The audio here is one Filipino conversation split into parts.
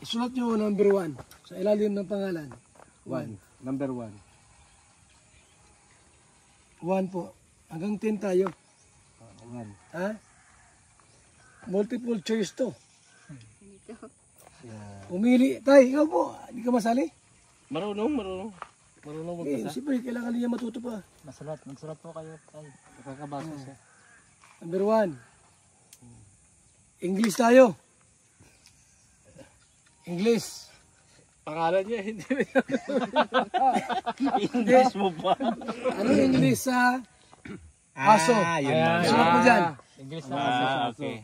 Isulat nyo number 1 sa ilalim ng pangalan. 1. Number 1. 1 po. Hanggang 10 tayo. 1. Ha? Multiple choice to. Pumili. Tay, ikaw po. Hindi ka masali? Marunong magbasa. Siyempre, kailangan niya matuto pa. Magsulat po kayo. Tay. Nakakabasa siya. Number 1. English tayo. English. Pangalan niya, hindi. English mo pa. Ano English sa aso? Yun. Sulat mo dyan. English na aso. Okay.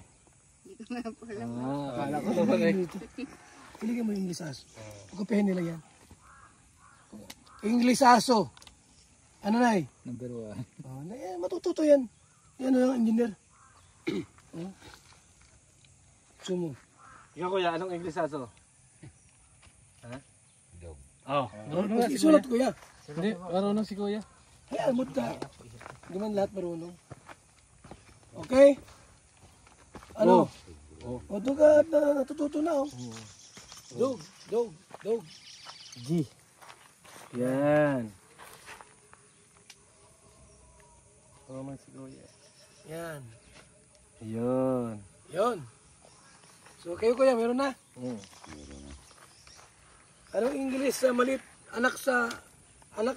Akala ko naman dito. Piligyan mo yung English aso. Pagkapihin nila yan. English aso. Ano na Number 1. Oh, matututo yan. Yan ang engineer. Sumo. Ikaw kuya, anong English aso? Ha? Dog. Oh. Isulat ko yan. Hindi, marunong si kuya. Hayaan mo ta. Hindi man lahat marunong. Okay? Ano? O doon ka natututo na. Dog. G. Yan. Marunong si kuya. Yan. Yun. Yun. So kayo kuya, meron na? Anong English sa malit anak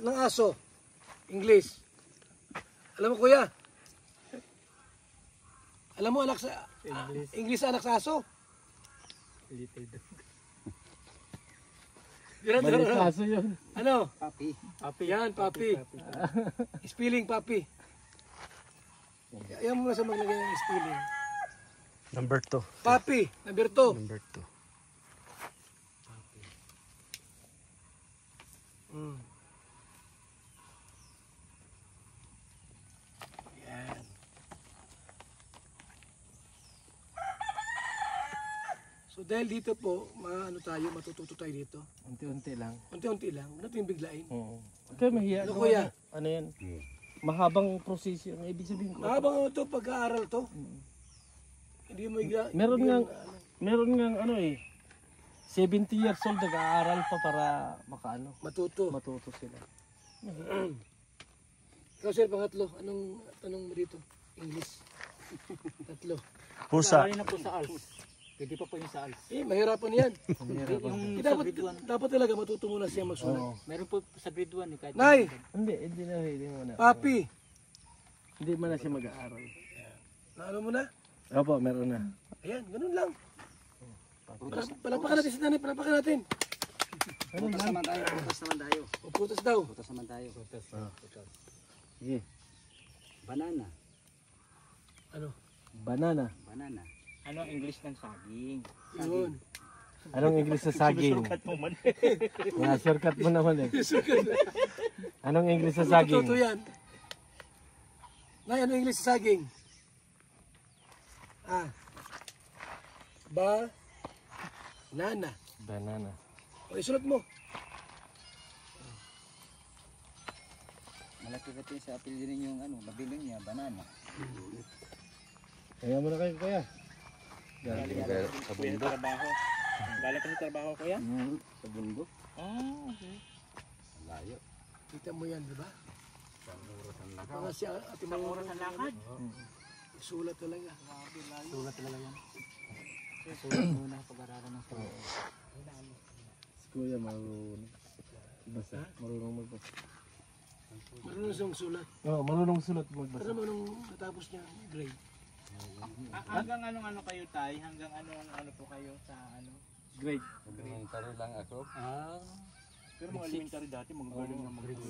ng aso? English. Alam mo kuya? Alam mo anak sa English sa anak sa aso? Little dog. Malit aso yun. Ano? Papi. Yan, papi. Spelling papi. Ayaw mo na sa maglagay ng spelling. Number 2. Papi, number 2. Number 2. Yan. So dahil dito po, matututo tayo dito. Unti-unti lang. Unti-unti lang, huwag natin biglain. Oo. Okay, mahiya. Ano kuya? Ano yan? Mahabang proseso. Ang ibig sabihin ko. Mahabang ito, pag-aaral to. Hindi mo Meron nga ano eh. 70 years old nag-aaral pa para matuto sila. Ikaw sir, pangatlo, anong tanong mo dito? English. Tatlo. Pusa. Sorry na po sa ALS. Pwede pa po yung sa ALS. Mahirapan yan. Dapat talaga matuto muna siya magsulat. Meron po sa grade 1 eh. Kahit Nay! Hindi muna. Papi! Hindi man na siya mag-aaral. Ano mo na? Opo, meron na. Ayan, ganun lang. Palapakan natin si nanay, palapakan natin. Putas naman tayo. O putas daw. Putas naman tayo. Sige. Banana. Ano? Banana. Ano ang English ng saging? Yun. Anong English sa saging? Shortcut mo naman eh. Anong English sa saging? Matututo yan. Nay, ano English sa saging? Banana. O, isulat mo. Malaki kasi sa apelyido rin yung mabiling niya, banana. Kaya mo na kayo kuya. Galing sa bundok. Galing ka sa trabaho kuya? Sa bundok. Okay. Layo. Kita mo yan, di ba? Mga si ati mga Oras ang lakad. sulat talaga. Sulat talaga yan. Sulat muna pag-aralan ng sulat. Si kuya marunong. Basta, marunong magbasa. Marunong siyang sulat. Oo, marunong sulat magbasa. Pero nung natapos niya, grade. Hanggang ano kayo tay? Hanggang ano po kayo sa Grade. Elementary lang ako. Pero mga elementary dati magagaling na mag-grade.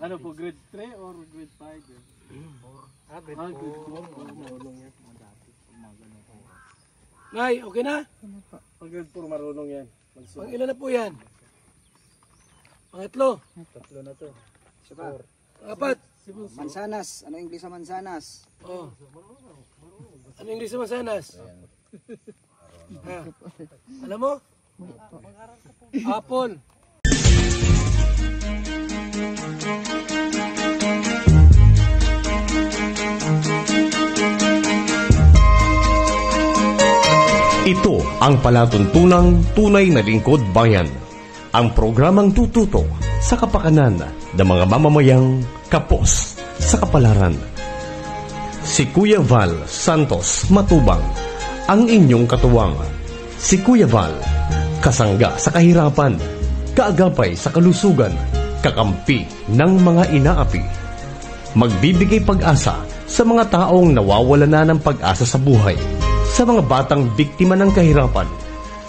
Ano po, grade 3 or grade 5? Grade 4. Grade 4. Marunong yan. Nay, okay na? Pag grade 4 marunong yan. Pang ilan na po yan? Pangatlo. Tatlo na to. Apat. Mansanas. Ano English sa mansanas? Oh. Ano English sa mansanas? Alam mo? Apple. Ito ang palatuntunang tunay na lingkod bayan. Ang programang tututo sa kapakanan ng mga mamamayang kapos sa kapalaran. Si Kuya Val Santos Matubang, ang inyong katuwang. Si Kuya Val, kasangga sa kahirapan, kaagapay sa kalusugan, kakampi ng mga inaapi. Magbibigay pag-asa sa mga taong nawawala na ng pag-asa sa buhay, sa mga batang biktima ng kahirapan,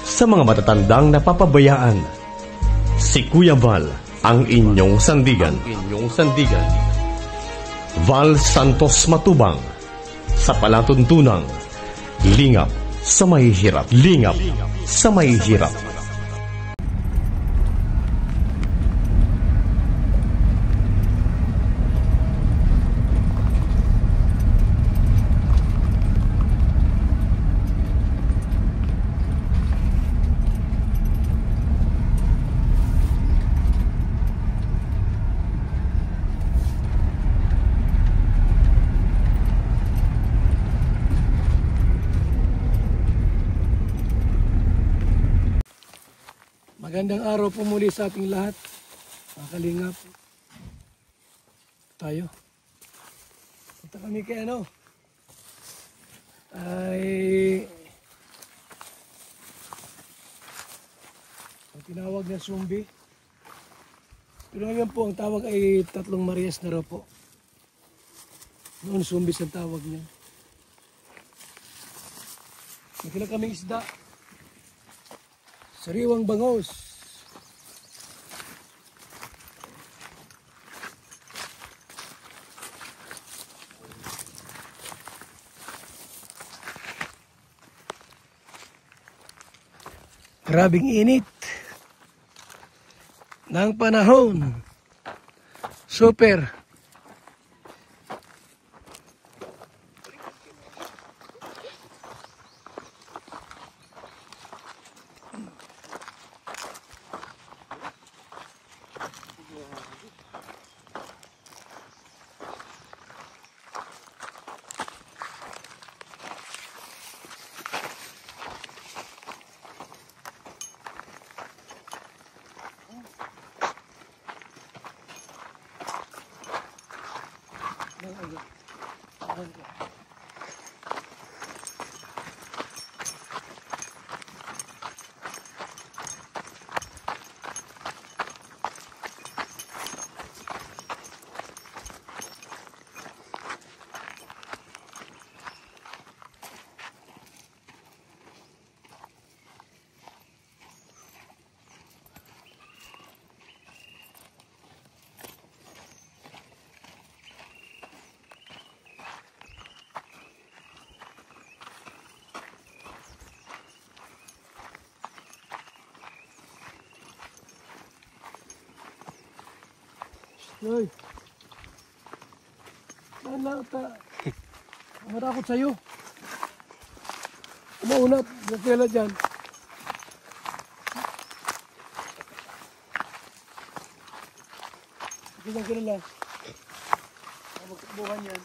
sa mga matatandang napapabayaan. Si Kuya Val, ang inyong sandigan. Val Santos Matubang, sa palatuntunang lingap sa mahihirap. Lingap sa mahihirap. Magandang araw po muli sa ating lahat. Mga kalingap. Tayo. Punta kami kay ang tinawag na Sumbi. Pero ngayon po ang tawag ay Tatlong Marias na raw po. Noon Sumbi ang tawag niya. Nakila kaming isda. Sariwang bangos. Grabing init ng panahon. Super. Hoy. Saan lang ta? Marakot sa'yo. Umaunat. Nakila dyan. Kilang kilala. Magbuhan yan.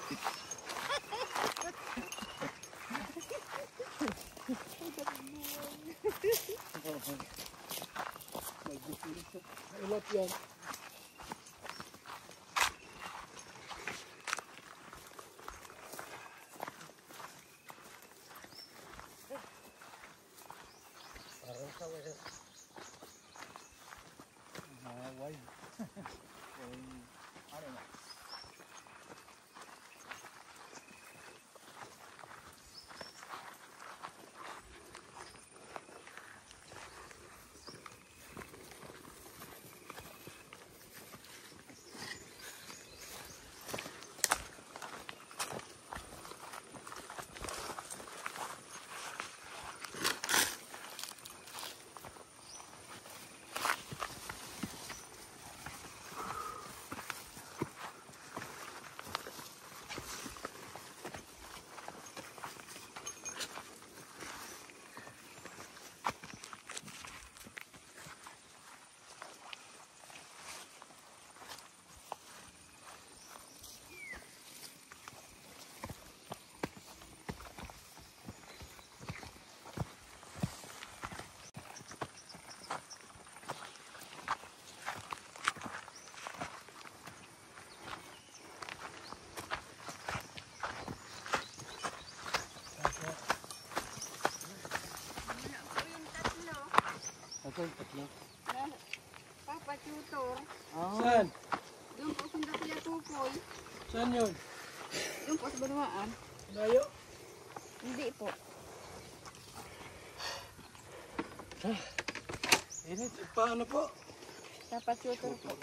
Ilat yan. Papa Tutor. Saan? Doon po sa Kuya Tukoy. Saan yun? Doon po sa Banwaan. Layo? Hindi po. Init. Paano po? Papa Tutor po.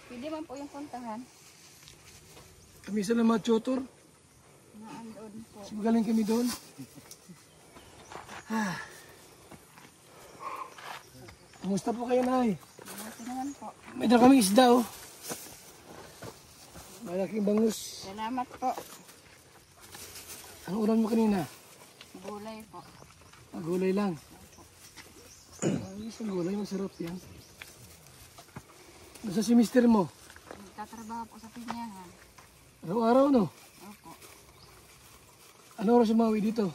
Pwede man po yung puntahan. Kami sa mga tutor. Naandoon po. Mas magaling kami doon. Kumusta po kayo, Nay? Buti naman po. May dala kaming isda, oh. Malaking bangus. Salamat po. Ang ulam mo kanina? Gulay po. Gulay lang. Ayos ang gulay, masarap yan. Nasa si mister mo? Nagtatrabaho po sa pinyahan. Araw-araw, no? Opo. Ano oras umawi dito?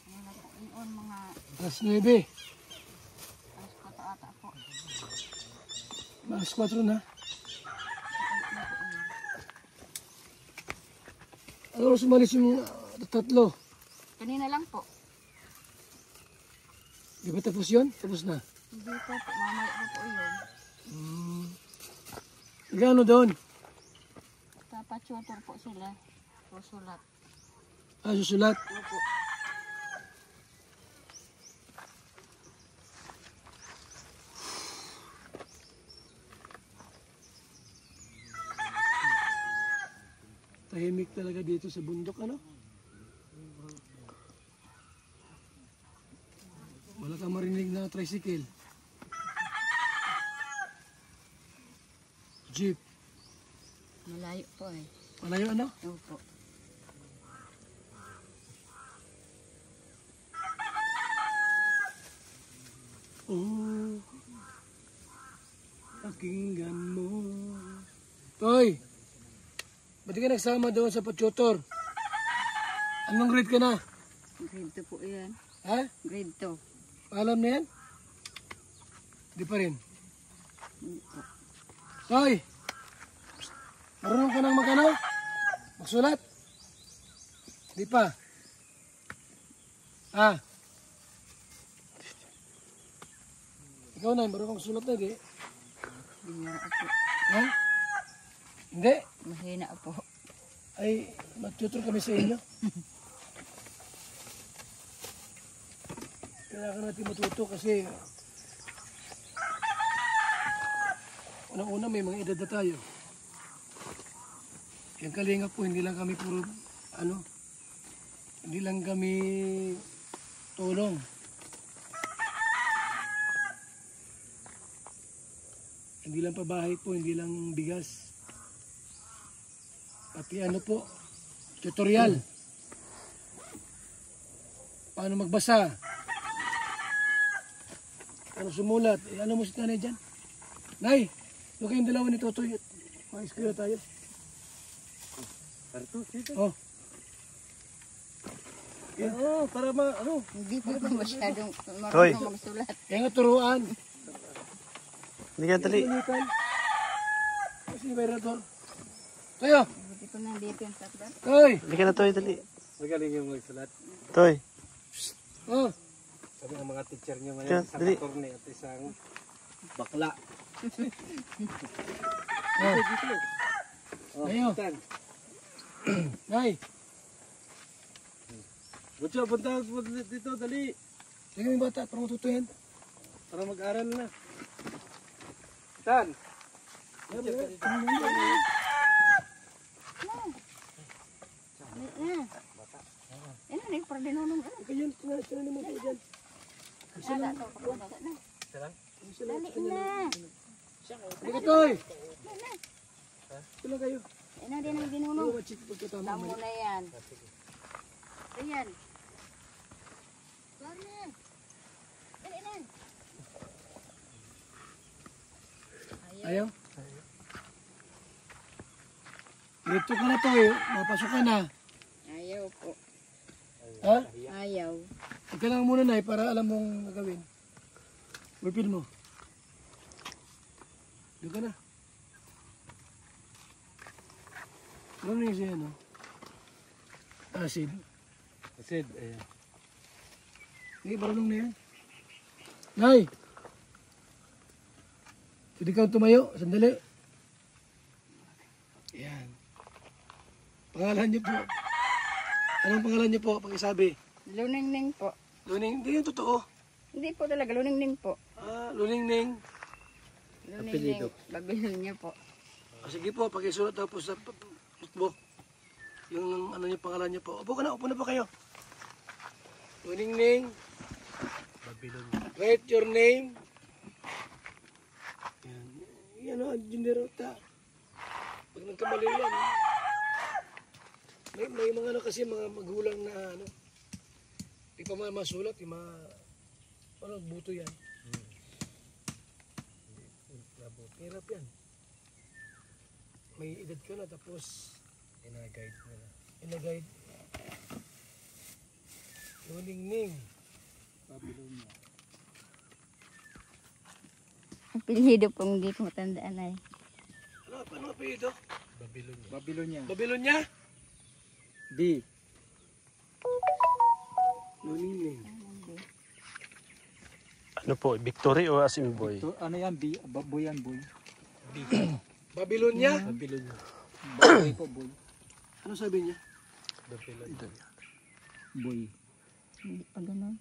Ano na po yun, mga Alas 9. alas 4 ata po. Alas 4 na. Ano oras umalis yung tatlo? Kanina lang po. Di ba tapos yun? Tapos na. Hindi po po. Mamaya po po yun. Gano doon? Papa Tutor po sila. Susulat. Susulat. Opo. Tahimik talaga dito sa bundok, ano? Wala kang marinig na tricycle. Jeep. Malayo po eh. Malayo, ano? Opo. Oh, pakinggan mo. Toy, ba't ka nagsama doon sa patutor? Anong grade ka na? Grade 2 po yan. Ha? Grade 2. Alam na yan? Di pa rin. Hindi po. Toy, marunong ka nang magano? Magsulat? Di pa. Ah. Ikaw na, marunong magsulat na, di? Bihira po. Ha? Hindi? Mahina po. Ay, mag-tutor kami sa inyo. Kailangan natin matuto kasi unang-una may mga edad na tayo. Yung kalinga po, hindi lang kami puro, hindi lang kami tulong. Hindi lang pabahay po, hindi lang bigas. Pati po, tutorial. Paano magbasa? Paano sumulat? Ano mo si nanay dyan? Nay, huwag kayong dalawa ni Totoy. Mag-eskwela tayo. Oh. Para Hindi po po masyadong Hoy. marunong magsulat. Kaya nga turuan. Hindi ka tali. Panitan. Kasi may raton. Tayo. Hindi ko nandito yung tatlo. Toy. Hindi ka na Toy, tali. Magaling yung magsulat. Toy. Oh. Sabi ng mga teacher niyo Kaya, ngayon, isang dali. attorney at isang bakla. Oh. Oh, Ayo. Tan. Nay. Butyo, punta dito, dali. Tingnan yung bata para matutuyan. Para mag-aral na. Tan. Ano na yung pardinunong ano? Kaya sinanin mo tayo dyan. Ada to, pagkada na. Dali na. Hindi ka, Toy. Tulang kayo. Ano din ang dinunong? Ano ba chik pagkatama? Tamo na yan. Ayan. Sorry na. Dali na. Ayaw? Dito ka na, Toy. Mapasok ka na. Ayaw po. Ha? Ayaw. Ika lang muna, Nay, para alam mong gagawin. Wipin mo. Doon ka na. Ano na yung siya, no? Acid. Acid, ayan. Hindi, marunong na yan. Nay! Pwede kang tumayo, sandali. Yan. Pangalan niyo po. Anong pangalan niyo po? Pakisabi. Luningning po. Luning, hindi yung totoo. Hindi po talaga, luningning po. Luningning. Luningning, Babylonia po. Sige po, pakisulat daw po sa notebook. Yung ano niyo, pangalan niyo po. Upo na po kayo. Luningning. Write your name. Yan o, generota. Pag nagkamali yan. May mga ano kasi, mga magulang na ano. Di pa masulat, di ano, buto yan. Hirap yan. May edad ka na, tapos ina-guide mo na. Ina-guide. Luningning. Babylonia. Apelyido po, hindi ko matandaan ay. Ano apelyido? Babylonia. Babylonia? D. Luningning. Ano po, Victory o Asimboy? So, ano yan? B. Boy yan, boy. Babylonia? Babylonia. Boy po, boy. Ano sabi niya? Boy. Hindi pa ganun.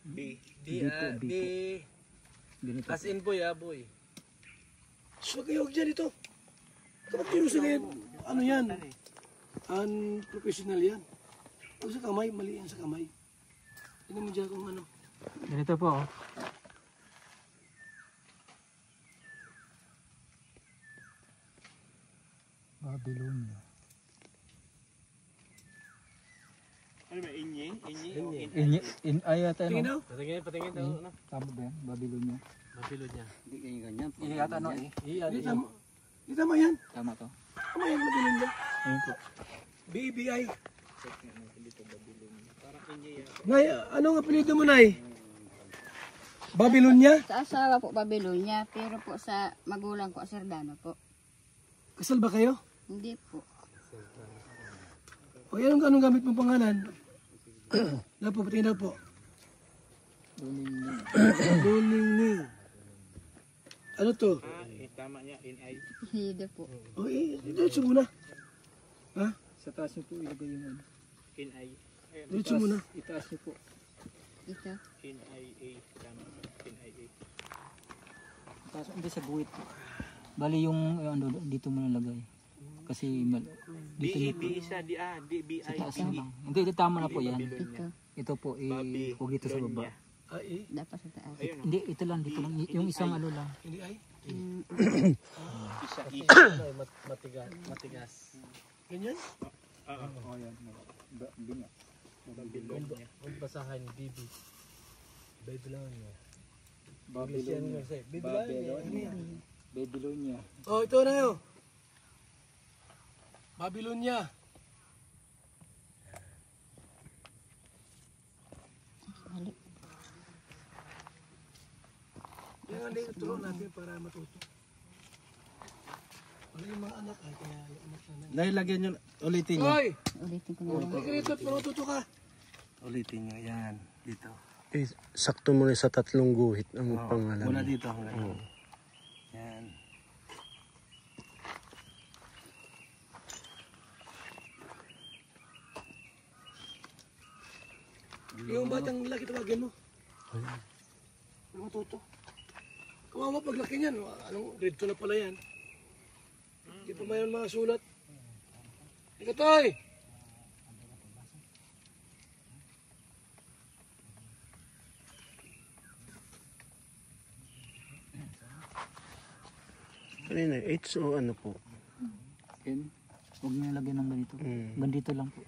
B. B. Ganito. As in boy, boy. So kayo dyan ito. Kapag kinusa ngayon, ano yan? Unprofessional yan. Huwag sa kamay, mali yan sa kamay. Tingnan mo dyan kung ano. Ganito po, oh. Babylonia. Ano ba, inye? Ay, ata Tingin ano? daw? Patingin daw. Ano? Tama ba yan? Babylonia. Babylonia. Hindi kayo ganyan. Hindi ata ano eh. Di tama yan. Tama to. Tama yan, Babylonia. Ayun po. BBI. Nay, anong apelido mo, Nay? Babylonia? Sa asawa po, Babylonia, pero po sa magulang ko, Sardano po. Kasal ba kayo? Hindi po. O yan, anong gamit mong pangalan? Na po, patingin daw po. Luningning. Ano to? Tama niya, in-I. Apelyido po. O, diretso muna. Ha? Sa taas niyo po ilagay yung ano. In-I. Diretso muna. Itaas niyo po. Ito. In-I-A. Tama. In-I-A. Taas, hindi sa buwit. Bali yung ano, dito mo nalagay. Kasi dito niyo po. Sa taas na lang. Hindi, tama na po yan. Ito. Ito po, huwag dito sa baba. Dapat sa taas. Hindi, ito lang, dito lang. Yung isang ano lang. Hindi ay. Matigas. Ganyan? Oh, yan. Binga. Huwag basahan, BB. Babylonia. Babylonia. Babylonia. Babylonia. Oh, ito na yun. Babylonia. Mali. Yan ang turuan natin para matuto. Wala yung mga anak ay kaya yung anak na Dahil lagyan nyo, ulitin nyo. Hoy! Ulitin ko na lang. Halika rito at matuto ka. Ulitin nyo, yan. Dito. Sakto mo na sa tatlong guhit ang Oo, pangalan. mula dito hanggang. Yan. Yung batang laki tawagin mo. Ano matuto? Kawawa paglaki niyan. Anong grade 2 na pala yan? Hindi pa mayroon mga sulat. Ikatoy! Kanina, H o ano po? N. Huwag niyo nalagyan ng ganito. Ganito lang po.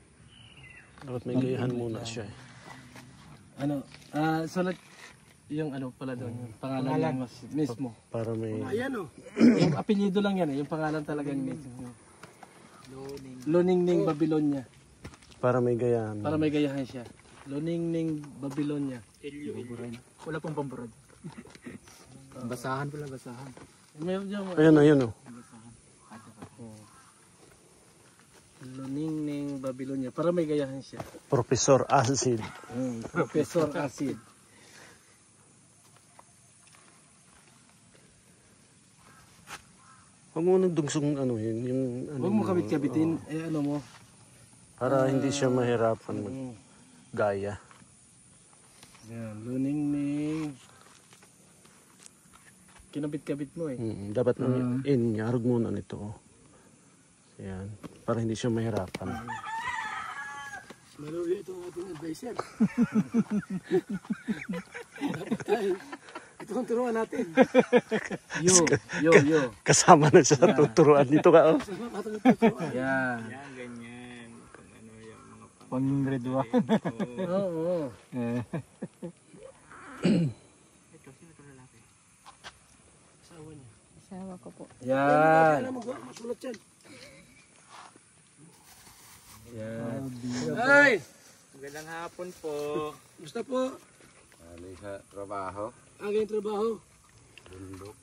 Dapat may gayahan muna siya eh. Ano, sulat yung ano pala doon, yung pangalan mismo. Para may... Ayan o. Yung apelyido lang yan yung pangalan talagang mismo. Luningning Babylonia. Para may gayahan. Para may gayahan siya. Luningning Babylonia. Wala pong pamburad. Basahan pala, basahan. Meron dyan. Ayun, ayun o. Luningning Babylonia. Para may gayahan siya. Professor Acid. Professor Acid. Huwag mo nang dugsong ano yun. Yung, ano, Huwag mo kabit-kabitin. Ano mo. para hindi siya mahirapan mag-gaya. Yan. Luningning. Kinabit-kabit mo eh. Dapat inyarog muna nito. Yan. Para hindi siya mahirapan. Maluwi itong ating advisor. Dapat tayo. Ito ang turuan natin. Yo. Kasama na siya sa tuturuan dito ka. Oh. Yan. Yan, ganyan. Kung ano yung mga pang grade 1. Oo. Ito, sino ito lalaki? Asawa niya. Asawa ko po. Yan. Masulat yan. Yan. Ay! Magandang hapon po. Gusto po? Ano sa trabaho? Agay trabaho. Bundok.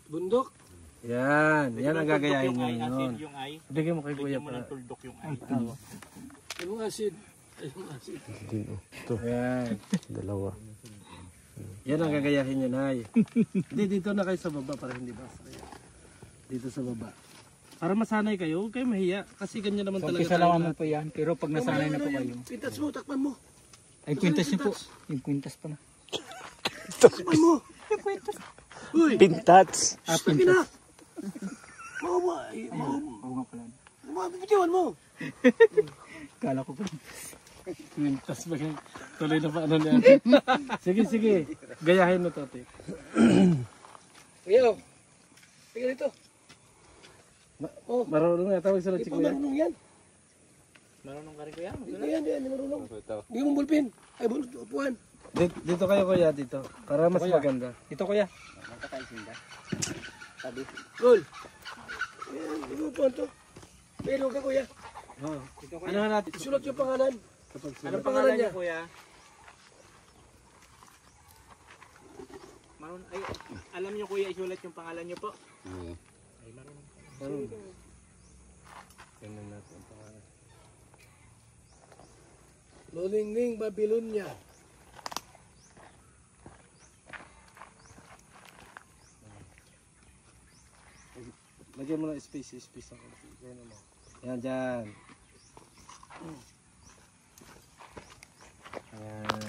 Bundok. Yan. Yan ang gagayahin nyo Asin yun. yung ay. Bigyan mo kay kuya Bigyan mo para. ng tuldok yung ay. Yung acid. Yung acid. Ito, Yan. dalawa. Yan ang gagayahin nyo, Nay. Hindi, dito na kayo sa baba para hindi basa kayo. Dito sa baba. Para masanay kayo, huwag kayo mahiya. Kasi ganyan naman talaga. Umpisa lang naman po yan. Pero pag nasanay na po kayo. Pintas mo, takpan mo. Ay, kwintas niyo po. Yung kwintas pa na. Takpan mo. Uy, Pintats! sige na. Mauma. Oo nga pala. Mabibitiwan mo. Kala ko po. Mintas ba kayo? Tuloy na pa ano niya. Sige. Gayahin mo to, ate. Ngayon. Tingnan dito. Marunong nga. Tawag sa Hindi si pa kuya. marunong yan. Marunong ka rin ko yan. Hindi yan, hindi marunong. Ito. Hindi mo bulpin. Ay, upuan. Dito kayo kuya, dito. Para mas maganda. Ito kuya. Gol. Ayan, hindi mo upuan to. Pero ka kuya. Ano nga natin? Isulat yung pangalan. Anong pangalan niya kuya? Ay, alam niyo kuya isulat yung pangalan niyo po? Tingnan natin ang pangalan. Luningning Babylonia. Lagyan mo na space ako. Yan, dyan. Ayan.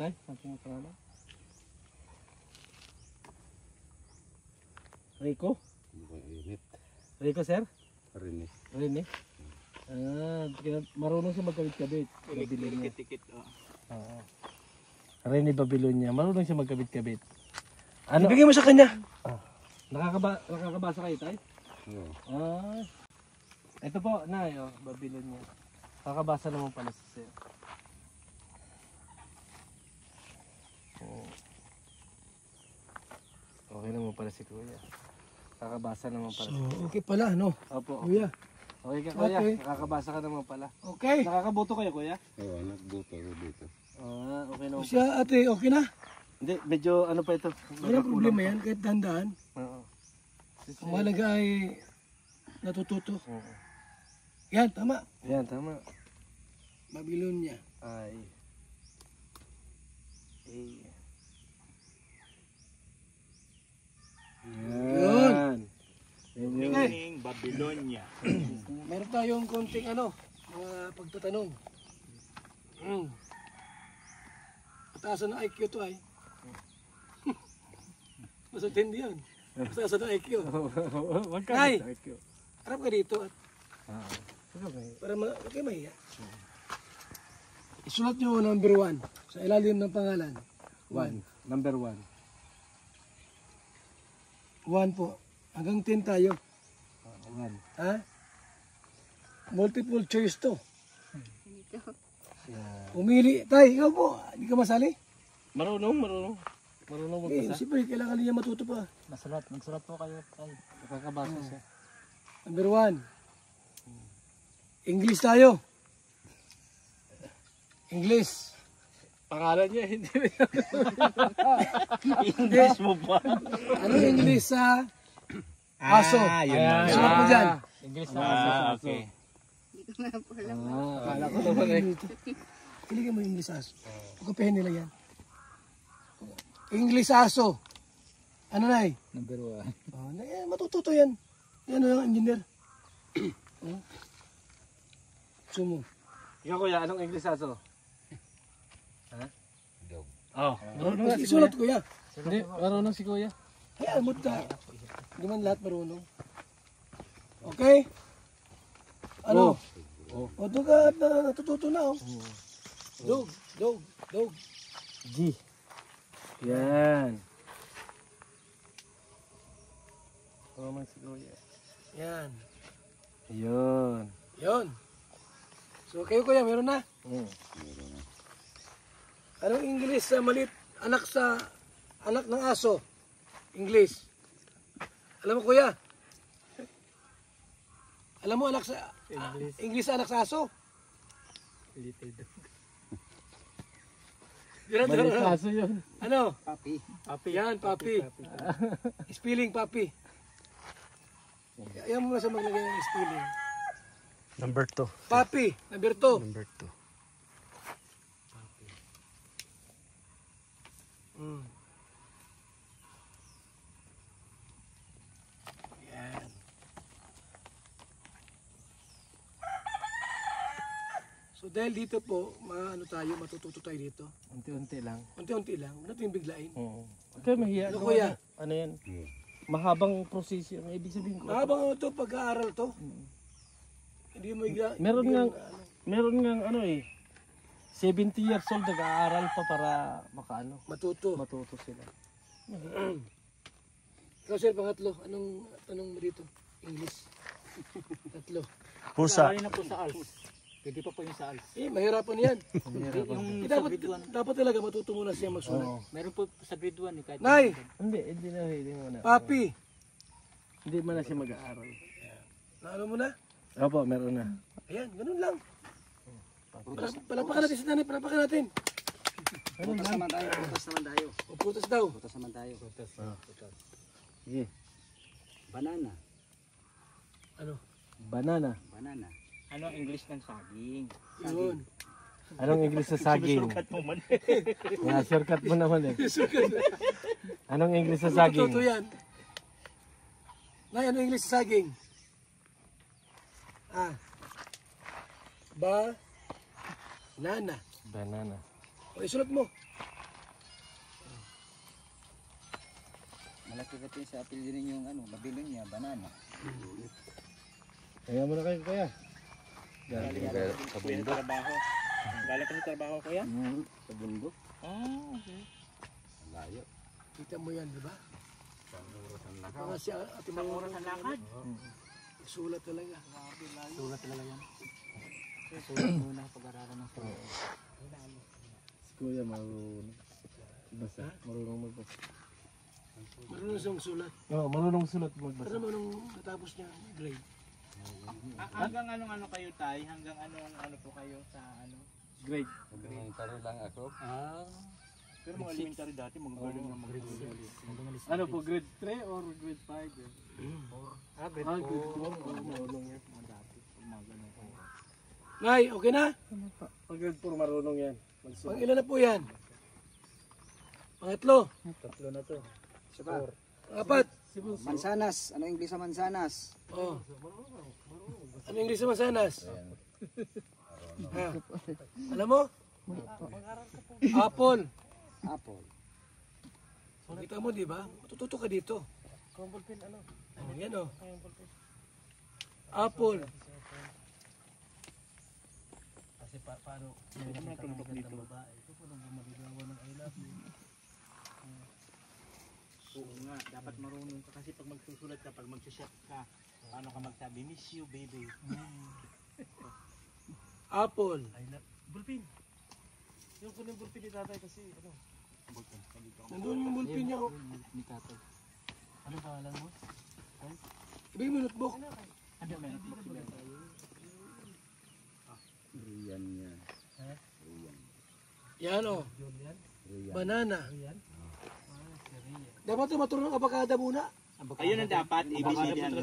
Tay, ang pangalan? Rico? Init. Rico, sir? Rinig. Rin eh. Marunong siya magkabit-kabit. Babylonia. Tikit. Oo. Rene Babylonia. Marunong siya magkabit-kabit. Ano? Ibigay mo sa kanya. Nakakabasa kayo, tay? Oo. Ito po, Nay, Babylonia. Kakabasa naman pala si sir. Okay naman pala si kuya. Kakabasa naman pala. So, okay pala, no? Opo. Kuya. Okay ka, kuya. Okay. Nakakabasa ka naman pala. Okay. Nakakaboto kayo, kuya? Oo, nagbuto ko dito. Okay naman. Siya, ate, okay na? Hindi, medyo ano pa ito. Walang problema yan, kahit dahan-dahan. Oo. Ang mahalaga ay natututo. Oo. Yan, tama. Yan, tama. Babylonia. Ay. Yan. Yan yun. Luningning Babylonia. Meron tayong konting mga pagtatanong. Pataasan ng IQ to ay. Mas atindi yan. Pataasan ng IQ. Wag ka. Ay! Thank you. Harap ka dito at Okay. para huwag kayo mahiya. Isulat nyo number 1 sa ilalim ng pangalan. 1. Number 1. 1 po. Hanggang 10 tayo. 1. Ha? Multiple choice to. Umili. Tay, ikaw po. Hindi ka masali? Marunong magbasa. Siyempre, kailangan niya matuto pa. Magsulat po kayo. Ay. Nakakabasa siya. Number 1. English tayo. English. Pangalan niya, hindi. English mo pa. Ano yung English sa aso? Sulat mo dyan. English na aso. Okay. Ah, Akala ko naman eh. Kiligin mo yung English aso. Pagkapihin nila yan. English aso. Ano na eh? number 1. Oh, matututo yan. Yan ang engineer. Sumo. Ikaw kuya, anong English aso? Dog. Oh. Marunong nga si Isulat kuya. ko yan. Hindi, marunong si kuya. Ay, almod ka. Hindi man lahat marunong. Okay? Ano? O, doon ka natututo na, oh. Dog, dog, dog. G. Yan. Marunong si kuya. Yan. Yun. Yun. So, kayo kuya, meron na? Meron na. Anong English sa malit? Anak ng aso. English. Alam mo kuya? Alam mo anak sa English sa anak sa aso? Mali aso yun. Ano? Papi. Yan, papi. Spelling, papi. Ayaw mo na sa maglagay ng spelling. Number 2. Papi, number 2. Number 2. Mm. Yan. So dahil dito po, matututo tayo dito. Unti-unti lang. Unti-unti lang, huwag natin biglain. Oo. Okay, mahiya. Ano kuya? Ano yan? Yeah. Mahabang proseso. Ang ibig sabihin ko. Mahabang ito, pag-aaral to. Hindi mo Meron nga ano eh. 70 years old nag-aaral pa para matuto. matuto sila. Ikaw sir, pangatlo, anong tanong mo dito? English. Tatlo. Pusa. na po sa ALS. Pwede pa po yung sa ALS. Mahirapan yan. Yung Dapat talaga matuto muna siya magsulat. meron po sa grade 1 eh. Kahit Nay, Hindi muna. papi. Hindi man na siya mag-aaral. Ano mo na? Opo, meron na. Ayan, ganun lang. Palapakan natin sa nanay, palapakan natin. Putas naman tayo. O putas daw. Putas naman tayo. Sige. Banana. Ano? Banana. Banana. Ano ang English ng saging? Yun. Anong English sa saging? Yeah, shortcut mo naman eh. Anong English sa saging? Matututo yan. Nay, ano English sa saging? Banana. Banana. O, isulat mo. Malaki ka sa apelyido rin yung Babylonia, banana. Kaya mo na kayo, kuya. Sa bundok. Galing ka sa trabaho, kuya? Sa bundok. Okay. Layo. Kita mo yan, di ba? Mga si Ate Mangura sa lakad. Isulat talaga. Sulat talaga yan. Sulat muna pag-aralan ng sulat. Si kuya marunong. Basta, marunong magbasa. Marunong siyang sulat. Oo, marunong sulat magbasa. Pero nung natapos niya, grade. Hanggang anong kayo tay? Hanggang ano po kayo sa Grade. Elementary lang ako. Pero mga elementary dati, mag-galing na mag-grade. Ano po, grade 3 or grade 5? Grade Grade 4. Marunong yan. Nay, okay na? Pag grade 4, marunong yan. Pang ilan na po yan? Pangatlo. Tatlo na to. Apat. Mansanas. Ano English sa mansanas? Oh. Ano English sa masanas? Ha? Alam mo? Apple. Apple. Kita mo, di ba? Matututo ka dito. Yan o. Apple. Kasi paano? Oo nga, dapat marunong ka kasi pag magsusulat ka, pag magsushot ka, paano ka magsabi, miss you baby. Apple. Bulpin. Yung kunin bulpin ni tatay kasi ano? Nandun yung bulpin niya. Oh. Ni tatay. Ano pangalan mo? Ibigay mo yung notebook. Ano may notebook sila tayo? Riyan yan. Yan o. Banana. Dapat ito matulong ng abakada muna. Ayun ang dapat, ABCD ang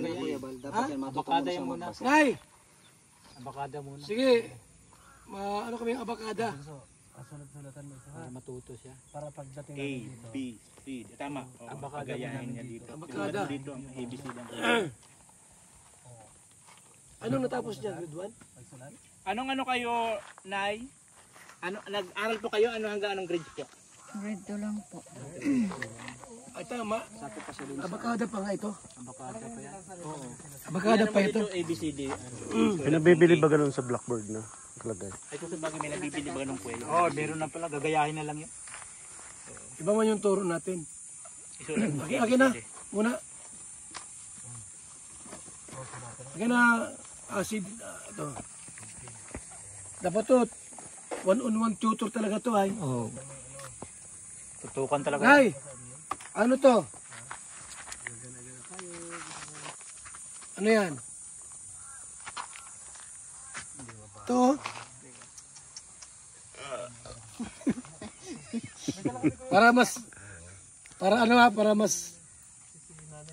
Ha? abakada yung muna. Nay! Abakada muna. Sige. Ano kami yung abakada? Kasunod-sulatan mo isa ha. Para matuto siya. Para pagdating A, natin dito. B, C. Tama. Pagayahin niya dito. Abakada. Dito ang ABCD. Anong natapos niya? Grade 1? Pagsulat. Anong ano kayo, Nay? Ano, nag-aral po kayo? Ano hanggang anong grades po? Grade 2 lang po. Ay tama. Abakada pa nga ito. Abakada pa yan. Oo. Abakada pa ito. ABCD. Pinabibili ba ganun sa Blackboard na nakalagay? Ay kung sabagay may nabibili ba ng kwelo? Oo, meron na pala. Gagayahin na lang yun. Iba man yung turo natin. Isulat. Akin na. Muna. Akin na. Acid. Ito. Dapat to. One-on-one tutor talaga to ay. Oo. Tutukan talaga. Nay! Ano to? Ano yan? To? para ano ha, para mas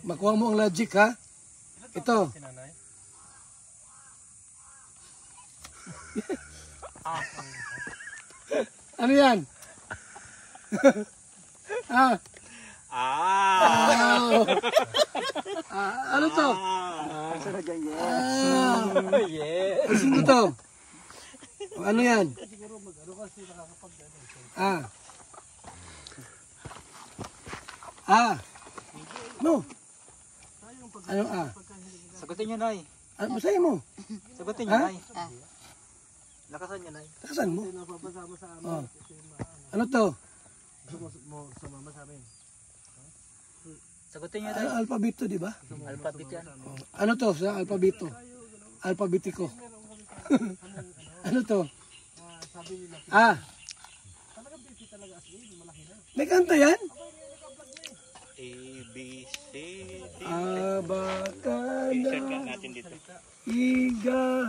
makuha mo ang logic ha. Ito. Ano yan? Ah. Ano to? Sino to? Ano yan? No. Ano Sagutin niyo, Nay. Basahin mo. Sagutin niyo, Nay. Lakasan niyo, Nay. Takasan mo. Oh. Ano to? Sumama sa amin. Sagutin niyo, Nay. Alpabito, di ba? Alphabet yan. Ano to sa alpabito? Alpabetiko. Ano to? May kanta yan? A, B, C, D. Abakada. Insert ka natin dito. Iga.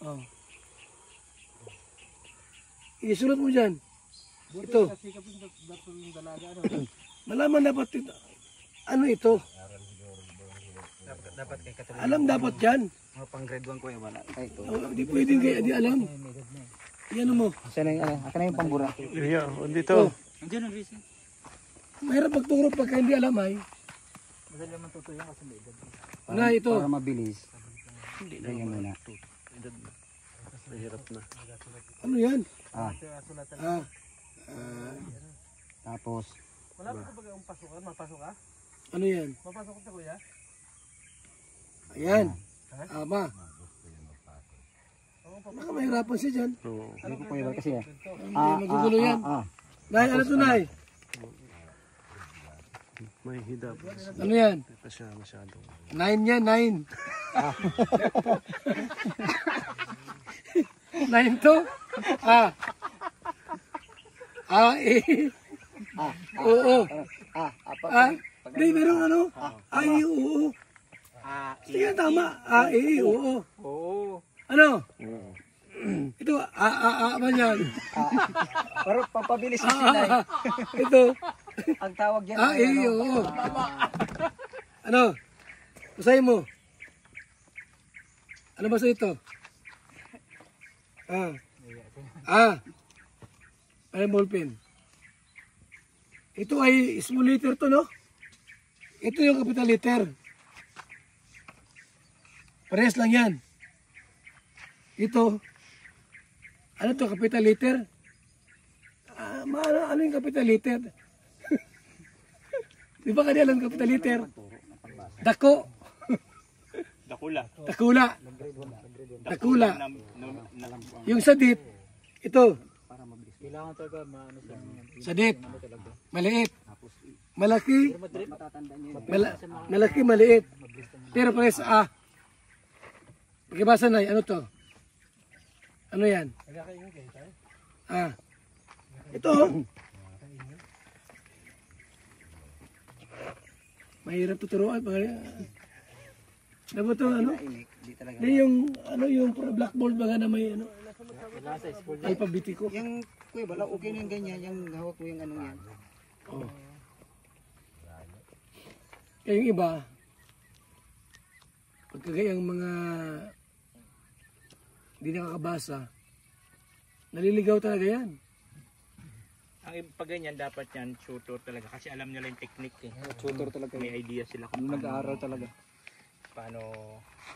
Oh. Isulat mo dyan. Ito. Malaman dapat ito. Ano ito? Dapat kay Catherine. Alam dapat yan. Mga pang grade 1 ko yung wala. Ito. Di pwedeng kaya di alam. Yan mo. Asa na yung, aka na yung pangbura. Yeah, dito. Andiyan ang reason. Mahirap magturo pagka hindi alam ay. Madali naman tuto yan kasi may edad. Na ito. Para mabilis. Ganyan muna. Mahirap na. Ano yan? Ah. Tapos. Wala ba kapag ang pasukan? Mapasok ka? Ano yan? Mapasok ka kuya? Ayan. Ama. Baka mahirapan siya dyan. Oo. Hindi ko pwede kasi eh. Hindi magugulo yan. Nay, ano to Nay? May hidap. Ano yan? Ito siya masyado. 9 yan, 9. 9 to? Oo. Hindi, meron ano? Ay, oo. Sige, tama. Oo. Oo. Ano? Ito, man yan. Pero pampabilis yung sinay. Ito, Ang tawag yan. oo. Ano? Basahin mo. Ano ba sa ito? Ay, ballpen. Ito ay small letter to, no? Ito yung capital letter. Parehas lang yan. Ito. Ano to, capital letter? Ano yung capital letter? Di ba kanila ang capital letter? Dako. Dakula. Takula. Takula. Yung sadit, ito. Kailangan talaga maano siya. Sadit. Maliit. Malaki. Malaki, maliit. Pero pares sa A. Pagkibasa na, ano to? Ano yan? Ito. Mahirap tuturuan. Dapat to, ano? Yung blackboard ba na may ano? Alphabetico. Yung kuya bala, okay na yung ganyan, yung hawak mo yung ano yan. Oh. Kaya yung iba, pagkagayang mga hindi nakakabasa, naliligaw talaga yan. Ang pag ganyan, dapat yan, tutor talaga. Kasi alam nila yung technique eh. Tutor talaga. May idea sila kung Yung nag-aaral talaga. paano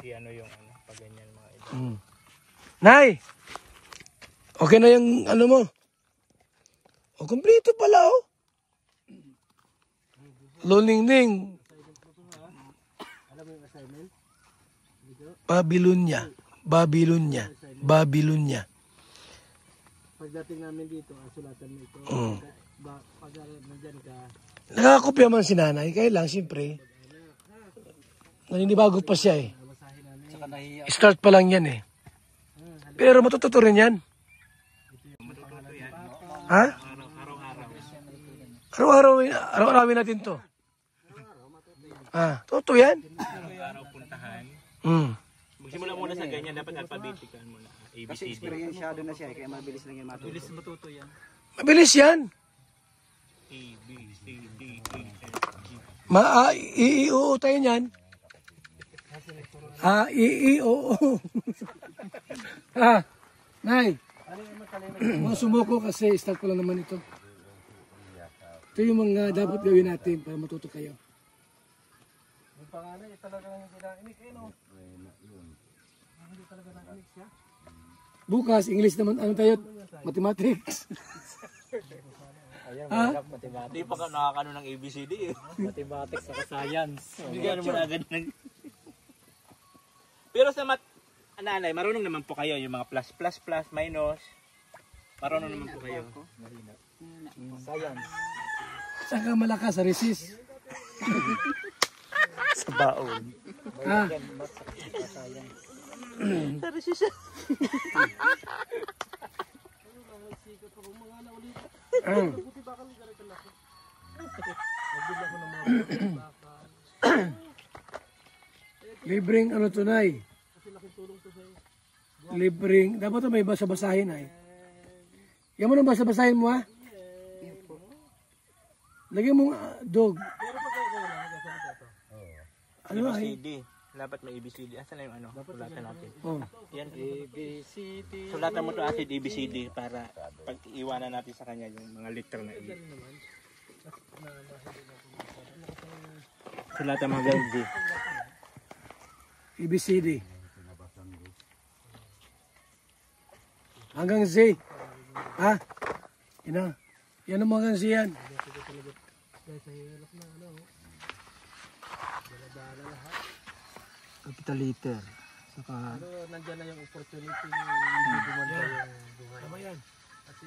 i-ano yung ano, pag ganyan mga iba. Nay! Okay na yung ano mo? O, kompleto pala oh. Loningning. Babylonia. Babylonia. Babylonia. Pagdating namin dito, sulatan mo ito. Pag nandyan ka, Nakakopya man si nanay. Kaya lang, siyempre, naninibago pa siya eh. Start pa lang yan eh. Pero matututo rin yan. Ha? Araw-arawin natin to. Totoo yan. Araw puntahan. Magsimula muna sa ganyan, dapat alphabetical muna. Kasi ABCD. experiensyado na siya, kaya mabilis lang yan matuto. Mabilis matuto yan. Mabilis yan. A, B, C, D, E, F, G. I-I-O tayo yan. I-I-O. Nay. Mga sumuko kasi start ko lang naman ito. Ito yung mga dapat gawin natin para matuto kayo. yung panganay, talagang sinainik eh, no? Hindi talaga nainik siya. Bukas, English naman, ano tayo? Mathematics. Hindi pa ka nakakano ng ABCD eh. Mathematics sa science. Hindi ka naman agad ng... Pero sa nanay, marunong naman po kayo yung mga plus, plus, plus, minus. Marunong naman po kayo. Science. Saan ka malakas? Sa resist? Sa baon. Sa resist. Libreng ano tunay? Libreng, dapat may basa-basahin ay. Yan mo nang basa-basahin mo ha? Lagyan mo dog. Ano ay? ABCD. Dapat may ABCD. Asan na yung ano? Sulatan natin. Oh. Yan. ABCD. Sulatan mo to acid ABCD para pag iwanan natin sa kanya yung mga liter na E. Sulatan mo hanggang D. ABCD. Hanggang Z. Ha? Yan na. Yan ang hanggang Z yan. Capital letter. Saka Pero nandyan na yung opportunity hindi gumanda yung buhay. Tama yan. Kasi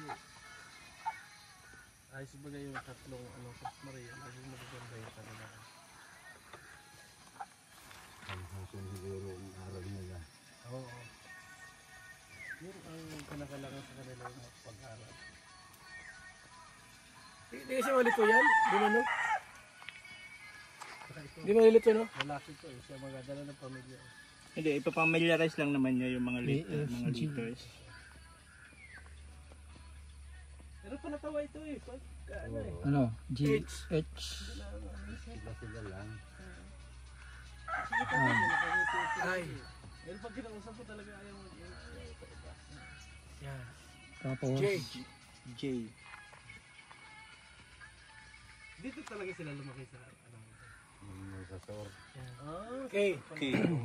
ayos bagay yung tatlong Cross Maria, kasi magaganda yung kanila. Oo. Yun ang kinakailangan sa kanila yung pag-aral. Hindi kasi malito yan. Di mo no? Di malito no? Lalaki ko eh, siya magdala ng pamilya. Hindi, ipapamiliarize lang naman niya yung mga liter, mga liters. Pero pa natawa ito eh. Pag, ano eh. ano? G, H. Ay. Pero pag kinausap ko talaga ayaw mo. Yan. Tapos J. J. Dito talaga sila lumaki sa ano. Okay. K.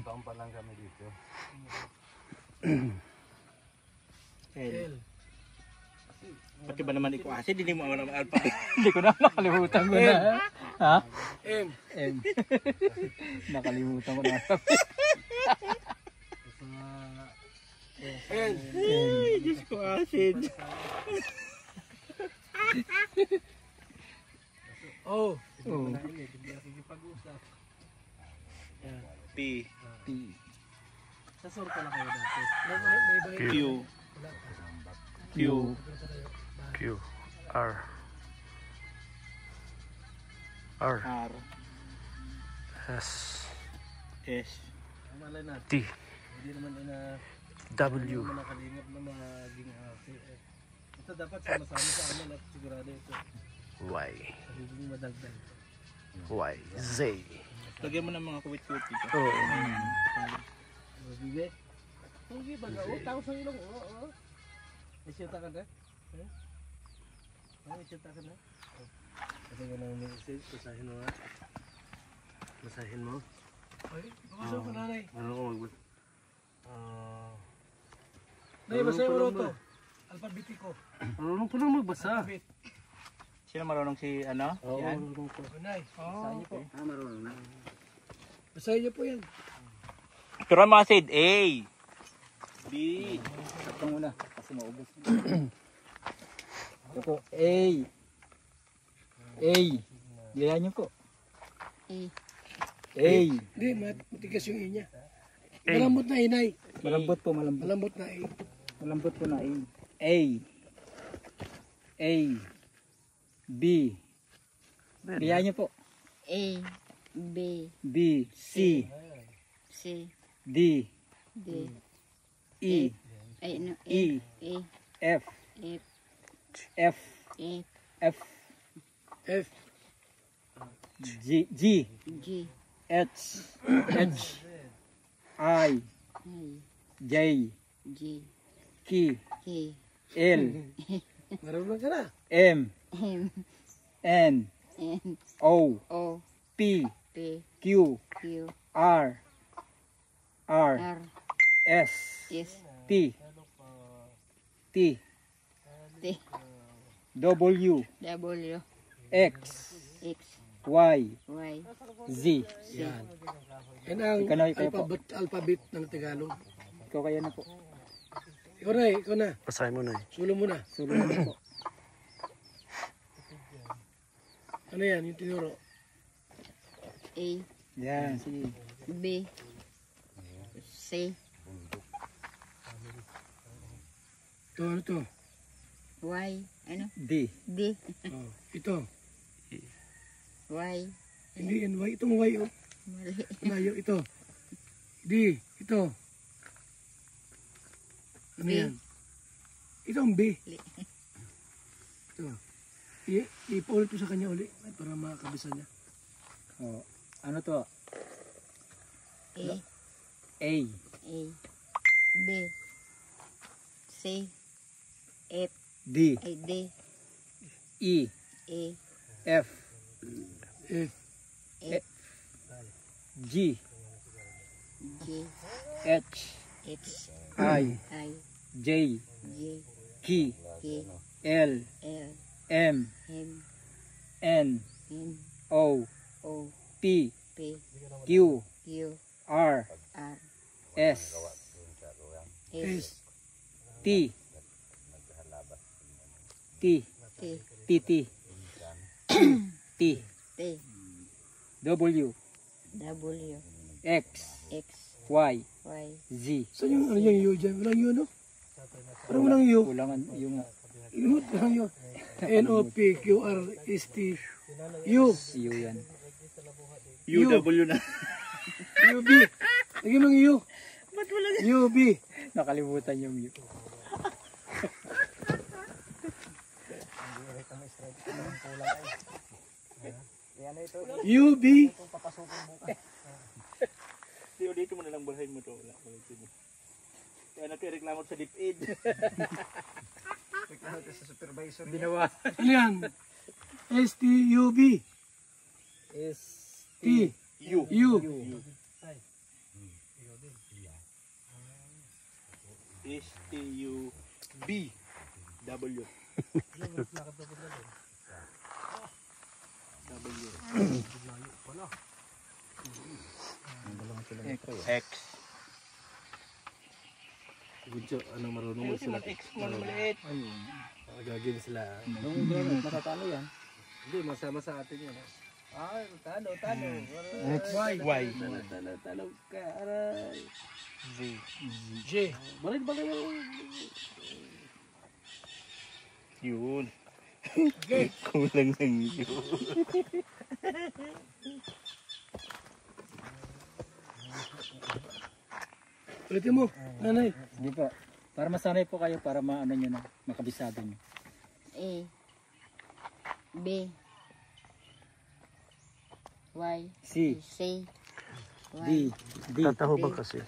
Taon pa lang kami dito. L. Pati ba naman ikaw acid, hindi mo alam ang alphabet. Hindi ko na nakalimutan ko na. Ha? M. M. Nakalimutan ko na. N. Ay, Diyos ko acid. O. Oh. P. P. Sa sor pala kayo dati. Q. Q. Q. R. R. R. S. S. Malay natin. T. Hindi naman ina W. Mga nakalingap na maging ate. Ito dapat sama-sama sa amin at sigurado ito. Y. Magiging madagdag. Y. Z. Lagyan mo ng mga kuwit-kuwit dito. Oo. Bibi. Bibi baga tao sa ilong. Oo. Isyata ka na? Isyata ka na? Kasi ka nang umisip, basahin mo nga. Basahin mo. Ay, baka ka nanay. Ano ko magbasa? Nay, basahin mo ito. Alpabetiko. Marunong ko lang magbasa. Alphabet. Sino marunong si ano? Oo, Yan? marunong ko. Nay, Basahin niyo po. Marunong na. basahin niyo po yan. Turuan mo kasi A. B. Ito muna kasi maubos. Ito po. A. A. Gaya niyo po. A. A. Hindi, matigas yung inya. Malambot na inay. Malambot po, malambot. Malambot na eh. Malambot po na A. A. A. B. Gaya niyo po. A. B. B. C. C. D. D. E. Ay, no. A. E. A. F. F. F. F. F. F. G. G. G. H. H. I. I. J. G. K. K. L. Marunong ka na. M. M. N. N. O. O. P. P. Q. Q. R. R. R. S. S. T. T. T. W. W. X. X. Y. Y. Z. Yan. Yan ang Ikaw na, ikaw po. alphabet ng Tagalog. Ikaw kaya na po. Ikaw na, ikaw na. Basahin mo na eh. Sulo mo na. Sulo na po. Ano yan, yung tinuro? A. Yan. Sige. B. C. Ito, ano to? Y. Ano? D. D. Oh, ito. Y. Hindi yan, Y. Itong Y, oh. Mali. Layo, ito. D. Ito. Ano B. yan? Ito ang B. Li. Ito. Ipaulit ko sa kanya uli para makakabisa niya. Oh. Ano to? A. A. A. B. C. F. D. Ay, D. E. A. F. F. G. G. H. H. I. I. J. J. K. K. L. L. M. M. N. N. O. O. P. P. Q. Q. R. R. S. S. T. T. T. T. T. T. T. W. W. X. X. Y. Y. Z. Saan yung ano yung U dyan? Walang U, no? Parang walang U. Kulangan yung Walang U. N-O-P-Q-R-S-T. U. U yan. UW na. U-B. Lagyan mo ng U. Ba't walang U-B. Nakalimutan yung U. U-B. Dito mo na lang balhin mo to. Wala. Kaya nagreklamo sa DepEd. Binawa. Ano yan? S-T-U-B. S. T. U. U. S-T-U-B. W. X. Gudyo, ano marunong mo sila. X mo na maliit. Magagin sila. Nung gano'n, matatalo yan. Hindi, masama sa atin yan. Ah, talo. Y. Y. Talo ka, aray. Z. J. Bakit ba kayo? Yun. Kulang ng U. Ulitin mo, nanay. Hindi po. Para masanay po kayo, para maano nyo na, makabisado nyo. A, B, Y, C, C, D, D, Tataho ba kasi?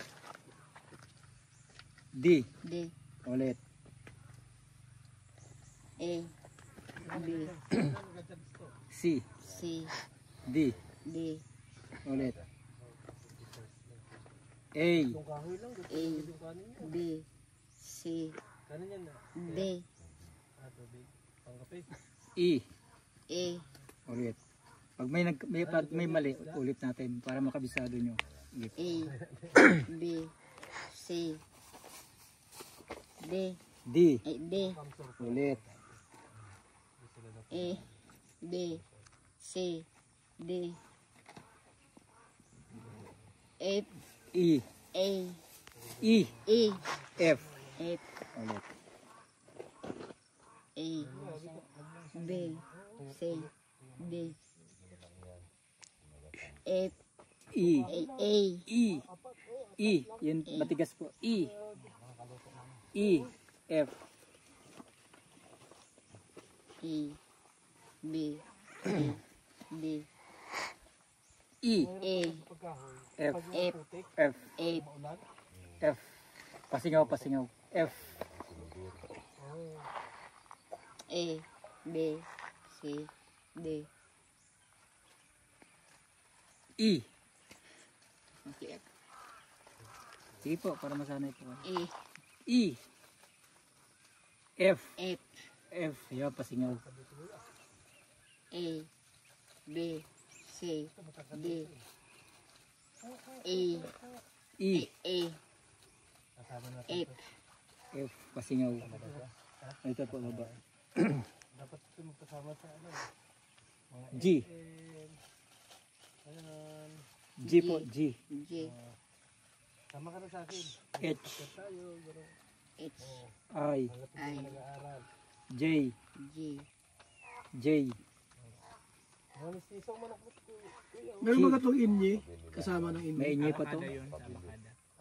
D. D, Ulit. A, B, C, C, D. D, Ulit. A, A, B, C, D, E. A, Ulit. Pag may mali, ulit natin para makabisado nyo. Ulit. A, B, C, D, D. D, Ulit. A, B, C, D, F, E. A, E. E, F. F, Ulit. A, B, C, D, F, E. A, E. E. Yun, matigas po. E. E. F. E, B, C, D, E. A, F. F, F. F, F. Pasingaw, pasingaw. F. A, B, C, D, E. F, Sige po, para masanay po kayo. A, E. F. F, F. Ayaw, pasingaw. A, B, C, D, A, E. A, F, F. Pasingaw. Ito po, baba. G. G po, G. G, H. H, I. I, J. G, J. Meron mga itong inye, kasama ng inye. May inyo pa to. Yun, sa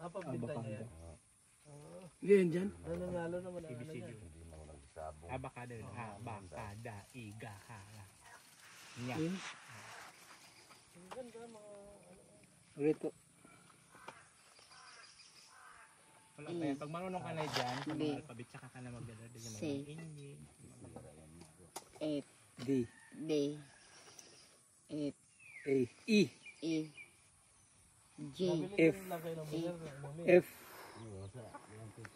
Abakada. Abakanda. Ganyan dyan. Abakada yun. Abakada. Iga. Hala. Nya. Ayun. Ulit po. Wala pa yan. Pag marunong ka na dyan, sa B. mga alphabet, saka ka na magdala. C. F, D. D, F, A. E. E, G, F. F.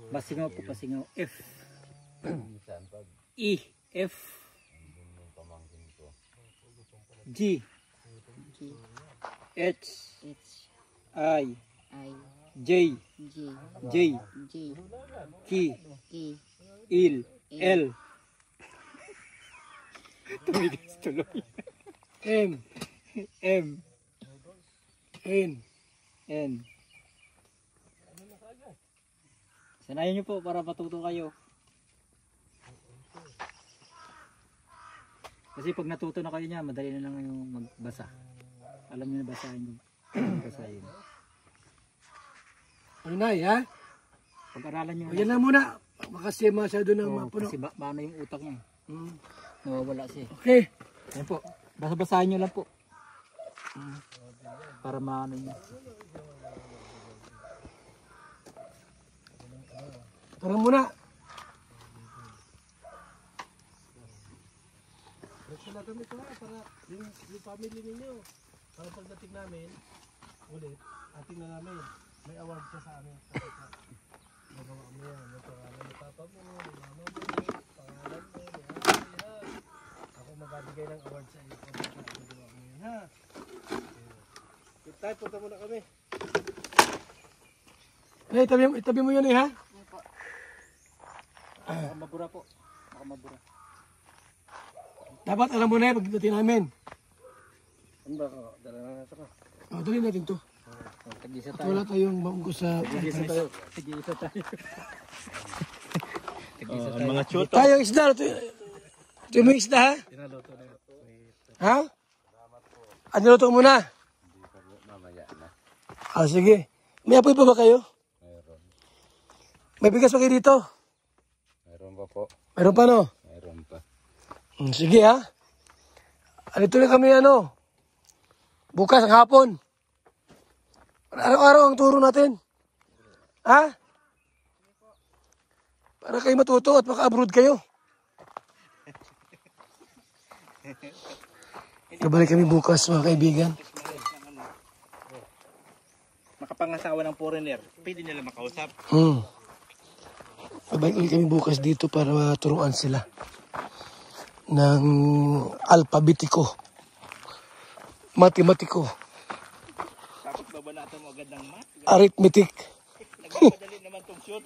Pasingaw po, pasingaw. F. E. F. G. G, H. H, I. I, J. G, J. G, K. K, Il. L. Tumigas tuloy. M, M. N. N. Sanayin nyo po para matuto kayo. Kasi pag natuto na kayo niya, madali na lang yung magbasa. Alam nyo na basahin yung basahin. Ano na ha? Pag-aralan nyo. O yan lang muna. Makasi masyado ng mapuno. Kasi paano yung utak niya. Hmm. Nawawala siya. Okay. Yan po. Basa-basahin nyo lang po. Para maano nyo. Tara muna. Wala kami ito ha, para yung family ninyo. Para pagdating namin, ulit, ating na namin. May award siya sa amin. Nagawa mo yan. May pangalan ni Papa mo, ni Mama mo, pangalan mo, ni Ate ha. Ako magbibigay ng award sa iyo. Nagawa mo yan ha. Okay. Tayo, punta muna kami. Hey, itabi mo yun eh ha. Baka mabura po. Baka mabura. Dapat alam mo na yan pagdating namin. Ano ba? Dala na natin ka. O, dali natin to. Tag-isa At tayo. wala tayong maunggo sa... Tag-isa tayo. Tag-isa tayo. Tag-isa tayo. Mga chuto. Tayo isda. Ito yung mga isda ha. Ha? Ano luto muna? Ah, sige. May apoy pa ba kayo? May bigas pa kayo dito? Meron pa po. Meron pa, no? Meron pa. Sige, ha? Alito na kami, bukas ang hapon. Araw-araw ang turo natin. Ha? Para kayo matuto at maka-abroad kayo. Babalik kami bukas, mga kaibigan. Makapangasawa ng foreigner, pwede nila makausap. Babalik ulit kami bukas dito para maturuan sila ng alpabetiko, matematiko, Tapos babanatan mo agad ng math. arithmetic. Nagpapadali naman tong shoot.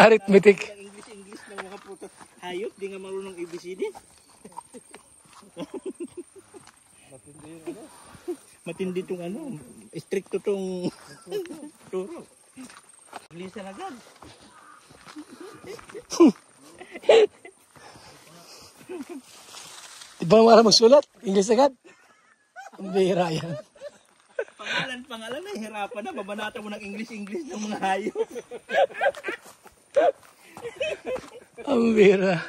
Arithmetic. English ng mga puto. Hayop, di nga marunong ABCD. Matindi tong stricto tong turo. Inglesan agad. Di ba mara magsulat? English agad? Ang bihira yan. Pangalan na hirapan na. Babanatan mo ng English ng mga hayop. Ang bihira.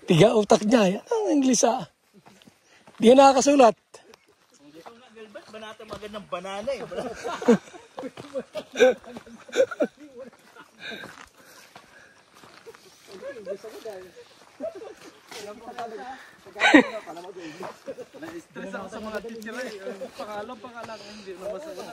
Tiga utak niya. Yan ang English Di na nakakasulat. Banatan mo agad ng banana eh. Sa mga teacher pangalan hindi na masagot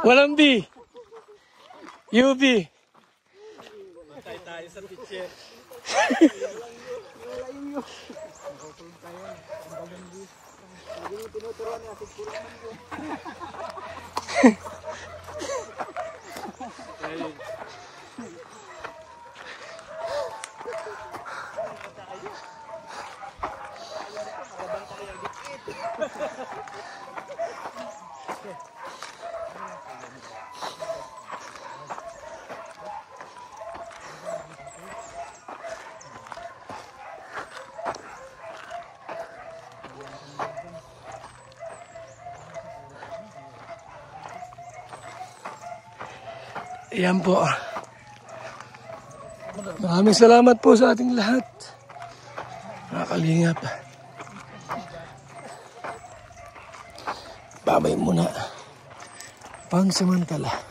Walang B. UB. tayo sa teacher. Ayan po. Maraming salamat po sa ating lahat. Mga kalingap. Babay muna. Pansamantala.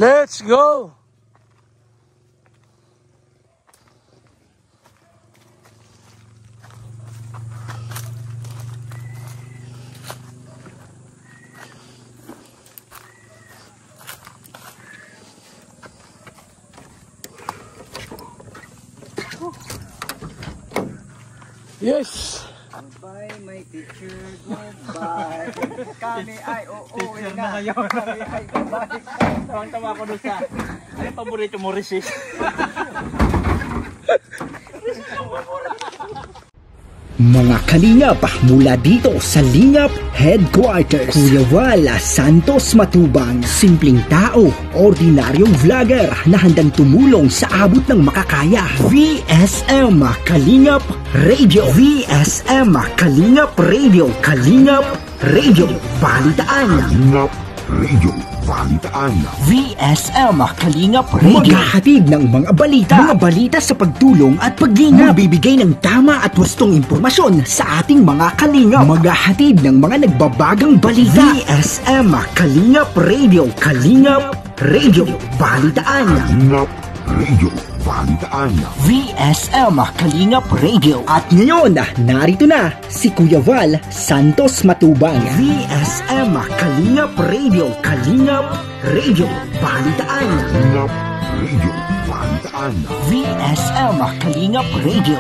Let's go! Yes! Goodbye, my teacher, goodbye. Kami ay uuwi na. Kami ay babalik. Tawang-tawa ko doon sa, ano paborito mo, Risis? Mga kalingap mula dito sa Lingap Headquarters, Kuya Val Santos Matubang, simpleng tao, ordinaryong vlogger na handang tumulong sa abot ng makakaya. VSM Kalingap Radio, VSM Kalingap Radio, Kalingap Radio Balitaan, Kalingap Radio Balitaan, VSM Kalingap Radio. Maghahatid ng mga balita sa pagtulong at paglingap. Bibigay ng tama at wastong impormasyon sa ating mga kalingap. Maghahatid ng mga nagbabagang balita. VSM Kalingap Radio, Kalingap Radio Balitaan, Kalingap Radio Balitaan, VSM Kalingap Radio. At ngayon, narito na si Kuya Val Santos Matubang. VSM Kalingap Radio, Kalingap Radio Balitaan, Kalingap Radio Balitaan, VSM Kalingap Radio.